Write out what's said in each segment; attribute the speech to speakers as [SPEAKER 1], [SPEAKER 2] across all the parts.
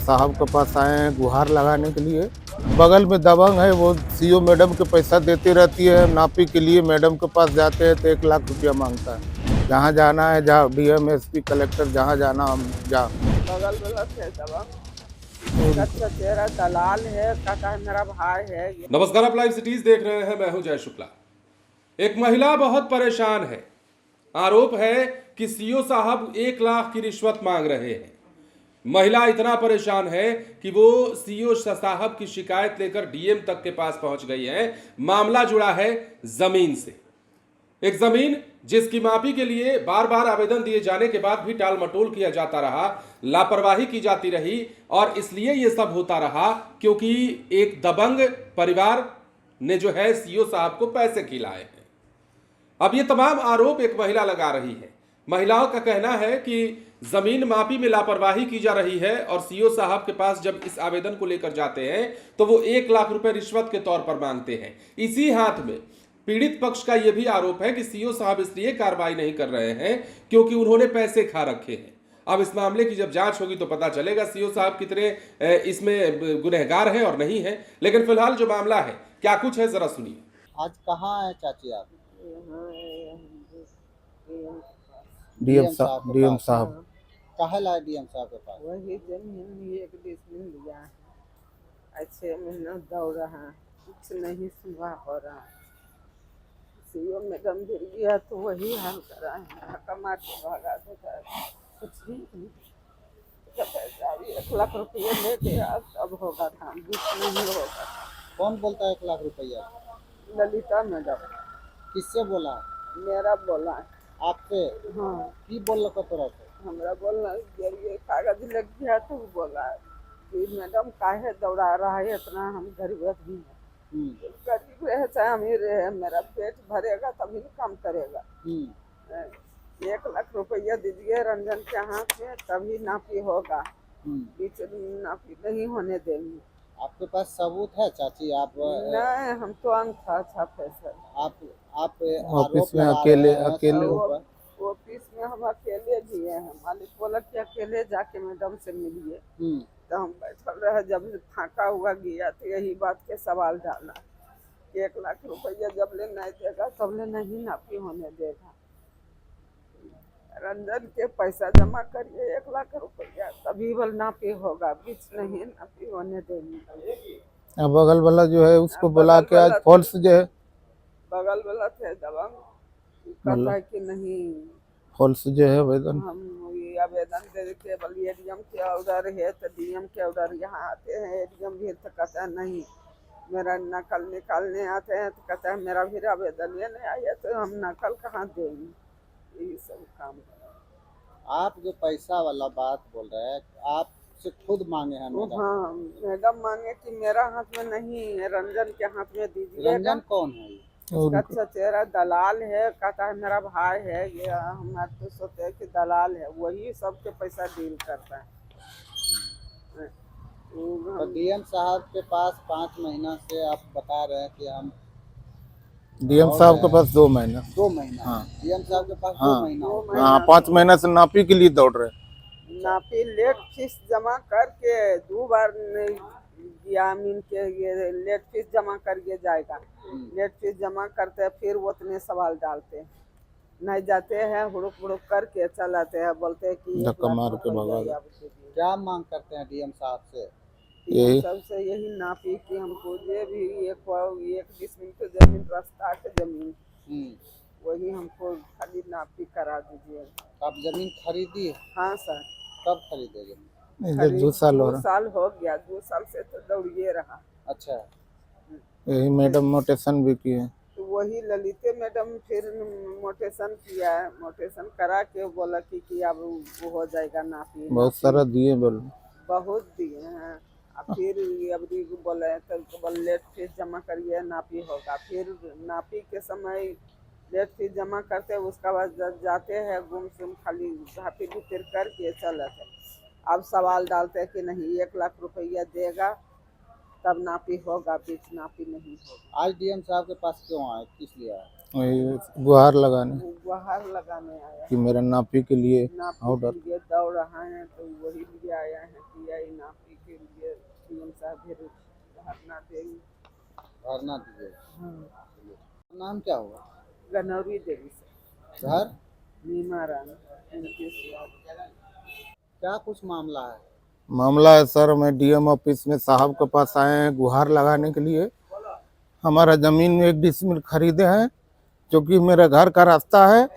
[SPEAKER 1] साहब के पास आए हैं गुहार लगाने के लिए। बगल में दबंग है, वो सीओ मैडम के पैसा देती रहती है। नापी के लिए मैडम के पास जाते हैं तो 1 लाख रुपया मांगता है। जहाँ जाना है, जहाँ डीएम एसपी कलेक्टर जहाँ जाना हम जा।
[SPEAKER 2] बगल वाला थे दबंग, इसका चचेरा दलाल है, कहता है मेरा भाई है।
[SPEAKER 3] नमस्कार, आप लाइव सिटीज देख रहे हैं। मैं हूं जय शुक्ला। एक महिला बहुत परेशान है। आरोप है कि सीओ साहब 1 लाख की रिश्वत मांग रहे हैं। महिला इतना परेशान है कि वो सीओ साहब की शिकायत लेकर डीएम तक के पास पहुंच गई है। मामला जुड़ा है जमीन से। एक जमीन जिसकी मापी के लिए बार बार आवेदन दिए जाने के बाद भी टाल मटोल किया जाता रहा, लापरवाही की जाती रही, और इसलिए यह सब होता रहा क्योंकि एक दबंग परिवार ने जो है सीओ साहब को पैसे खिलाए हैं। अब ये तमाम आरोप एक महिला लगा रही है। महिलाओं का कहना है कि जमीन मापी में लापरवाही की जा रही है और सीओ साहब के पास जब इस आवेदन को लेकर जाते हैं तो वो 1 लाख रुपए रिश्वत के तौर पर मांगते हैं। इसी हाथ में पीड़ित पक्ष का यह भी आरोप है कि सीओ साहब इसलिए कार्रवाई नहीं कर रहे हैं क्योंकि उन्होंने पैसे खा रखे हैं। अब इस मामले की जब जांच होगी तो पता चलेगा सीओ साहब कितने इसमें गुनहगार हैं और नहीं है। लेकिन फिलहाल जो मामला है क्या कुछ है, जरा सुनिए।
[SPEAKER 4] आज कहाँ है चाची आप?
[SPEAKER 1] डीएम साहब
[SPEAKER 4] कहाँ लाए डीएम साहब के पास?
[SPEAKER 2] वही जमीन 1 डिसमिल लिया है, 6 महीना दौड़ रहा, कुछ नहीं सुना हो रहा। सीओ मैडम गिर गया तो वही हाल करा है, कमा के भागा देता है, कुछ भी नहीं। पैसा 1 लाख रुपये ले गया, अब होगा काम, कुछ नहीं होगा।
[SPEAKER 4] कौन बोलता है 1 लाख रुपया?
[SPEAKER 2] ललिता मैडम।
[SPEAKER 4] किससे बोला?
[SPEAKER 2] मेरा बोला है।
[SPEAKER 4] आपसे?
[SPEAKER 2] हाँ,
[SPEAKER 4] की बोल को तोरा से?
[SPEAKER 2] हमरा बोलना ये कागज लग गया तो बोला कि मैडम काहे दौड़ा रहा है इतना, हम गरीब आदमी हैं। गरीब रहे चाहे अमीर रहे, मेरा पेट भरेगा तभी काम करेगा। 1 लाख रुपया दीजिए रंजन के हाथ में, तभी नापी होगा, बीच नापी नहीं होने देंगे।
[SPEAKER 4] आपके पास सबूत है चाची? आप
[SPEAKER 2] नहीं, हम तो अंगूठा छाप है सर।
[SPEAKER 4] आप
[SPEAKER 1] ऑफिस में अकेले
[SPEAKER 2] ऑफिस में हम अकेले गए हैं। मालिक बोला कि अकेले जाके मैडम से मिलिए, तो हम बैठल रहे। जब फाका हुआ गया तो यही बात के सवाल डाला, 1 लाख रुपया जब ले नहीं देगा तब ले नहीं नापी होने देगा। रंजन के पैसा जमा करिए 1 लाख रुपया, तभी बल नापी होगा, बीच नहीं नापी होने देंगे।
[SPEAKER 1] बगल वाला जो है उसको बुला के आज फॉल्स जो है
[SPEAKER 2] बगल वाला थे दबंग, कहता है कि नहीं
[SPEAKER 1] फॉल्स जो है आवेदन,
[SPEAKER 2] हम ये आवेदन दे के बल एडीएम के ऑर्डर है तो डीएम के ऑर्डर यहाँ आते हैं। एडीएम भी तो कहता है नहीं, मेरा नकल निकालने आते हैं तो कहता है मेरा भी आवेदन ये नहीं आया तो हम नकल कहाँ देंगे। यही सब काम है।
[SPEAKER 4] आप जो पैसा वाला बात बोल रहे हैं, आपसे खुद मांगे हैं मैडम?
[SPEAKER 2] हाँ, मैडम मांगे कि मेरा हाथ में नहीं, रंजन के हाथ में दीजिए।
[SPEAKER 4] रंजन कौन है?
[SPEAKER 2] इसका चचेरा दलाल है, कहता है मेरा भाई है। ये हम तो सोचते हैं कि दलाल है, वही सबके पैसा डील करता है।
[SPEAKER 4] तो डीएम साहब के पास 5 महीना से आप बता रहे हैं कि हम
[SPEAKER 1] डीएम साहब के पास 2 महीना
[SPEAKER 4] 2 महीना।
[SPEAKER 1] हाँ।
[SPEAKER 4] डीएम साहब के पास
[SPEAKER 1] हाँ।
[SPEAKER 4] 2 महीना।
[SPEAKER 1] हाँ, 5 महीना से नापी के लिए दौड़ रहे।
[SPEAKER 2] नापी लेट फीस जमा करके 2 बार ग्रामीण के ये लेट फीस जमा करके जाएगा। लेट फीस जमा करते हैं, फिर वो उतने सवाल डालते हैं, नहीं जाते हैं, हुड़ुक हुड़ुक करके चलाते हैं, बोलते हैं कि
[SPEAKER 1] धक्का मार के भगा।
[SPEAKER 4] क्या मांग करते हैं डीएम साहब से?
[SPEAKER 1] यही
[SPEAKER 2] सबसे यही नापी कि हमको ये भी 1 डिसमिल की जमीन, रास्ता के जमीन, वही हमको खाली नापी करा दीजिए।
[SPEAKER 4] आप जमीन खरीदी?
[SPEAKER 2] हाँ सर।
[SPEAKER 4] कब खरीदेंगे?
[SPEAKER 1] 2 साल हो
[SPEAKER 2] 2
[SPEAKER 1] रहा।
[SPEAKER 2] साल हो गया, 2 साल से तो दौड़िए रहा।
[SPEAKER 4] अच्छा,
[SPEAKER 1] यही मैडम मोटेशन भी किए।
[SPEAKER 2] तो वही ललिते मैडम फिर मोटेशन किया है, मोटेशन करा के बोला कि अब वो हो जाएगा नापी।
[SPEAKER 1] बहुत सारा दिए बोल,
[SPEAKER 2] बहुत दिए हैं। अब फिर अब बोले तो लेट फीस जमा करिए, नापी होगा। फिर नापी के समय लेट फीस जमा करते, उसका बाद जाते हैं गुमसुम, खाली घाटी भीतर करके चलते हैं। अब सवाल डालते हैं कि नहीं 1 लाख रुपया देगा तब नापी होगा, बीच नापी नहीं होगा।
[SPEAKER 4] आज डीएम साहब के पास क्यों आए, किस लिए आए?
[SPEAKER 1] वही गुहार लगाने
[SPEAKER 2] गुहार लगाने आया
[SPEAKER 1] कि मेरा नापी के लिए
[SPEAKER 2] नापी
[SPEAKER 1] ऑर्डर।
[SPEAKER 2] के लिए दौड़ रहा है, तो वही लिए आया है कि यही नापी के लिए डीएम साहब फिर धरना देंगे।
[SPEAKER 4] धरना दीजिए।
[SPEAKER 2] हाँ,
[SPEAKER 4] नाम क्या हुआ?
[SPEAKER 2] गनौरी देवी से
[SPEAKER 4] घर?
[SPEAKER 2] नीमा राम उनतीस
[SPEAKER 4] क्या कुछ मामला है?
[SPEAKER 1] मामला है सर, मैं डीएम ऑफिस में साहब के पास आए हैं गुहार लगाने के लिए। हमारा ज़मीन में 1 डिसमिल खरीदे हैं, जो कि मेरे घर का रास्ता है,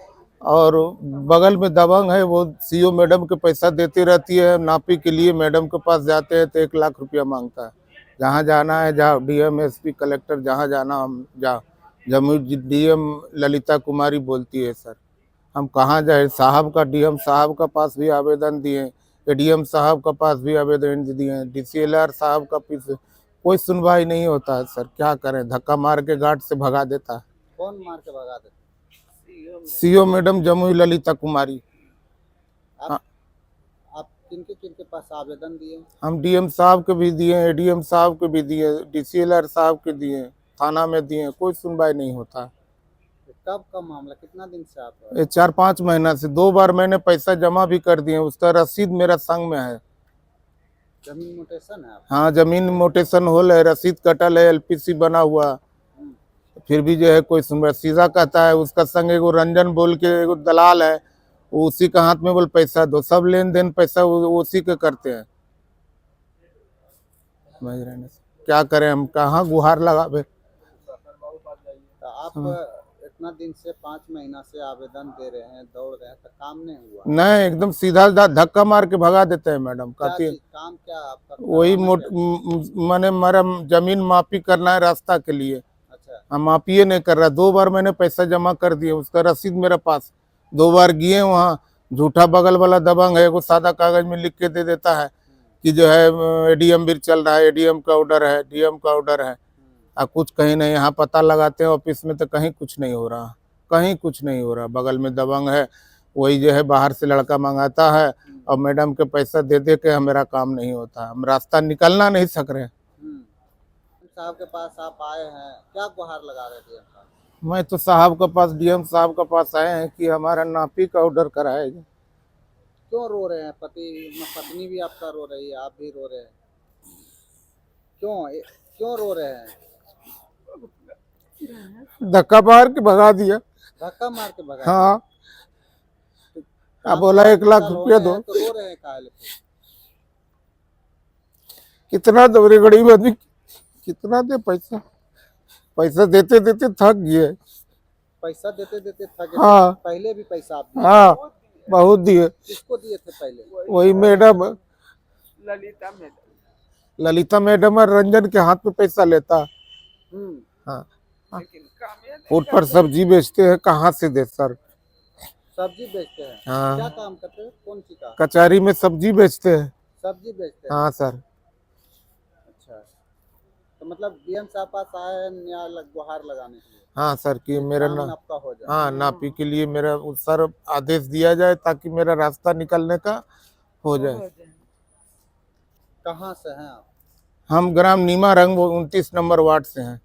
[SPEAKER 1] और बगल में दबंग है, वो सीओ मैडम के पैसा देती रहती है। नापी के लिए मैडम के पास जाते हैं तो 1 लाख रुपया मांगता है। जहाँ जाना है, जहाँ डीएम एसपी कलेक्टर जहाँ जाना हम जा जमुई डीएम ललिता कुमारी बोलती है सर, हम कहाँ जाए? साहब का डीएम साहब का पास भी आवेदन दिए, एडीएम साहब का पास भी आवेदन दिए, डीसीएलआर साहब का पीछे कोई सुनवाई नहीं होता है सर। क्या करें? धक्का मार के गार्ड से भगा देता है।
[SPEAKER 4] कौन मार के भगा देते?
[SPEAKER 1] सीओ मैडम जमुई ललिता कुमारी।
[SPEAKER 4] आप किनके पास आवेदन दिए?
[SPEAKER 1] हम डीएम साहब के भी दिए, एडीएम साहब के भी दिए, डीसीएलआर साहब के दिए, थाना में दिए, कोई सुनवाई नहीं होता।
[SPEAKER 4] कब का मामला? कितना दिन से आप?
[SPEAKER 1] ये 4-5 महीना से 2 बार मैंने पैसा जमा भी कर दिए, उसका रसीद मेरा संग में है।
[SPEAKER 4] जमीन म्यूटेशन है आप?
[SPEAKER 1] हाँ, जमीन म्यूटेशन होल है, रसीद कटल है, एलपीसी बना हुआ, फिर भी जो है कोई सुनवाई। सीधा कहता है, उसका संग एगो रंजन बोल के एगो दलाल है, वो उसी का हाथ में बोल पैसा दो, सब लेन देन पैसा वो उसी के करते हैं। समझ रहे हैं? क्या करें हम? कहाँ गुहार लगावे?
[SPEAKER 4] तो आप इतना दिन से 5 महीना से आवेदन दे रहे हैं, दौड़ रहे हैं, तो काम नहीं हुआ?
[SPEAKER 1] नहीं, एकदम सीधा धक्का मार के भगा देते हैं मैडम। कहती है
[SPEAKER 4] काम क्या आपका?
[SPEAKER 1] वही मैंने मेरा जमीन मापी करना है रास्ता के लिए।
[SPEAKER 4] अच्छा।
[SPEAKER 1] हम मापिए नहीं कर रहा। 2 बार मैंने पैसा जमा कर दिया, उसका रसीद मेरे पास। 2 बार गए वहाँ, झूठा बगल वाला दबंग है, वो सादा कागज में लिख के दे देता है कि जो है एडीएम भी चल रहा है, एडीएम का ऑर्डर है, डीएम का ऑर्डर है, और कुछ कहीं नहीं। यहाँ पता लगाते हैं ऑफिस में तो कहीं कुछ नहीं हो रहा, कहीं कुछ नहीं हो रहा। बगल में दबंग है, वही जो है बाहर से लड़का मंगाता है, और मैडम के पैसा दे दे के मेरा काम नहीं होता, हम रास्ता निकलना नहीं सक रहे।
[SPEAKER 4] साहब के पास आप आए हैं, क्या गुहार लगा रहे थे?
[SPEAKER 1] मैं तो साहब के पास, डीएम साहब के पास आए हैं कि हमारा नापी का ऑर्डर कराएगा।
[SPEAKER 4] क्यों रो रहे हैं? पत्नी भी आपका रो रही है, आप भी रो रहे हैं, क्यों रो रहे हैं?
[SPEAKER 1] धक्का मार के भगा दिया।
[SPEAKER 4] धक्का मार के भगा?
[SPEAKER 1] हाँ, अब बोला 1 लाख रुपया दो।
[SPEAKER 4] तो रो रहे हैं काहे?
[SPEAKER 1] कितना दो रे गरीब आदमी, कितना दे पैसा? पैसा देते देते थक गए।
[SPEAKER 4] पैसा देते देते थक गए?
[SPEAKER 1] हाँ।
[SPEAKER 4] पहले भी पैसा आप दिए?
[SPEAKER 1] हाँ, बहुत दिए।
[SPEAKER 4] किसको दिए थे पहले?
[SPEAKER 1] वही madam
[SPEAKER 2] Lalita madam.
[SPEAKER 1] Lalita madam और रंजन के हाथ में पैसा लेता। हाँ,
[SPEAKER 2] लेकिन काम ये नहीं
[SPEAKER 1] फूट पर सब्जी बेचते हैं, कहाँ से दे सर?
[SPEAKER 4] सब्जी बेचते हैं?
[SPEAKER 1] हाँ।
[SPEAKER 4] क्या काम करते हैं? कौन सी का?
[SPEAKER 1] कचहरी में सब्जी बेचते हैं।
[SPEAKER 4] सब्जी बेचते हैं?
[SPEAKER 1] हाँ सर।
[SPEAKER 4] अच्छा, तो मतलब डीएम साहब पास आए हैं न्याय गुहार लगाने के लिए?
[SPEAKER 1] हाँ सर, कि मेरा
[SPEAKER 4] काम
[SPEAKER 1] ना,
[SPEAKER 4] आपका हो जाए।
[SPEAKER 1] हाँ, नापी के लिए मेरा उस सर आदेश दिया जाए ताकि मेरा रास्ता निकलने का हो जाए।
[SPEAKER 4] कहाँ से हैं आप?
[SPEAKER 1] हम ग्राम नीमा रंग 29 नंबर वार्ड से हैं,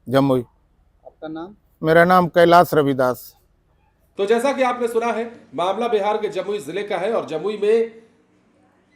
[SPEAKER 1] जमुई।
[SPEAKER 4] आपका नाम?
[SPEAKER 1] मेरा नाम कैलाश रविदास।
[SPEAKER 3] तो जैसा कि आपने सुना है, मामला बिहार के जमुई जिले का है और जमुई में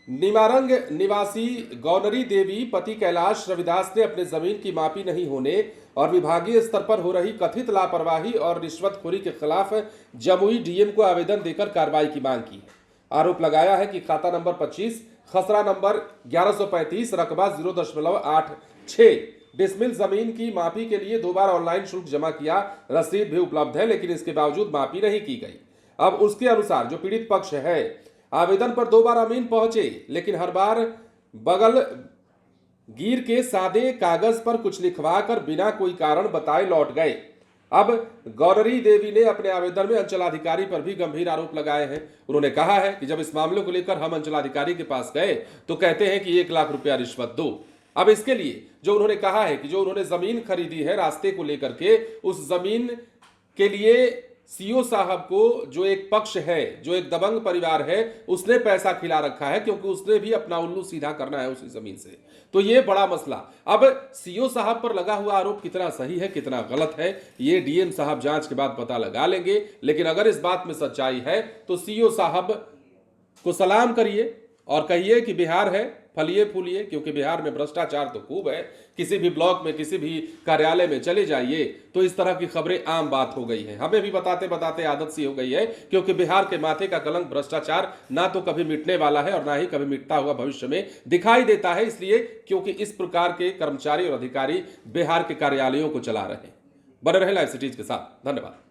[SPEAKER 3] निमारंग निवासी गौनरी देवी पति कैलाश रविदास ने अपने जमीन की मापी नहीं होने और विभागीय स्तर पर हो रही कथित लापरवाही और रिश्वतखोरी के खिलाफ जमुई डीएम को आवेदन देकर कार्रवाई की मांग की है। आरोप लगाया है कि खाता नंबर 25, खसरा नंबर 1135, रकबा 0.86 डिसमिल जमीन की मापी के लिए 2 बार ऑनलाइन शुल्क जमा किया, रसीद भी उपलब्ध है, लेकिन इसके बावजूद मापी नहीं की गई। अब उसके अनुसार जो पीड़ित पक्ष है, आवेदन पर 2 बार अमीन पहुंचे, लेकिन हर बार बगल गिर के सादे कागज पर कुछ लिखवाकर बिना कोई कारण बताए लौट गए। अब गौनरी देवी ने अपने आवेदन में अंचलाधिकारी पर भी गंभीर आरोप लगाए हैं। उन्होंने कहा है कि जब इस मामले को लेकर हम अंचलाधिकारी के पास गए तो कहते हैं कि 1 लाख रुपया रिश्वत दो। अब इसके लिए जो उन्होंने कहा है कि जो उन्होंने जमीन खरीदी है रास्ते को लेकर के, उस जमीन के लिए सीओ साहब को जो एक पक्ष है, जो एक दबंग परिवार है, उसने पैसा खिला रखा है, क्योंकि उसने भी अपना उल्लू सीधा करना है उसी जमीन से। तो ये बड़ा मसला। अब सीओ साहब पर लगा हुआ आरोप कितना सही है, कितना गलत है, ये डीएम साहब जांच के बाद पता लगा लेंगे। लेकिन अगर इस बात में सच्चाई है तो सीओ साहब को सलाम करिए और कहिए कि बिहार है, फलिए फूलिए, क्योंकि बिहार में भ्रष्टाचार तो खूब है। किसी भी ब्लॉक में, किसी भी कार्यालय में चले जाइए तो इस तरह की खबरें आम बात हो गई हैं। हमें भी बताते बताते आदत सी हो गई है, क्योंकि बिहार के माथे का कलंक भ्रष्टाचार ना तो कभी मिटने वाला है और ना ही कभी मिटता हुआ भविष्य में दिखाई देता है। इसलिए क्योंकि इस प्रकार के कर्मचारी और अधिकारी बिहार के कार्यालयों को चला रहे हैं। बने रहे लाइव सिटीज के साथ। धन्यवाद।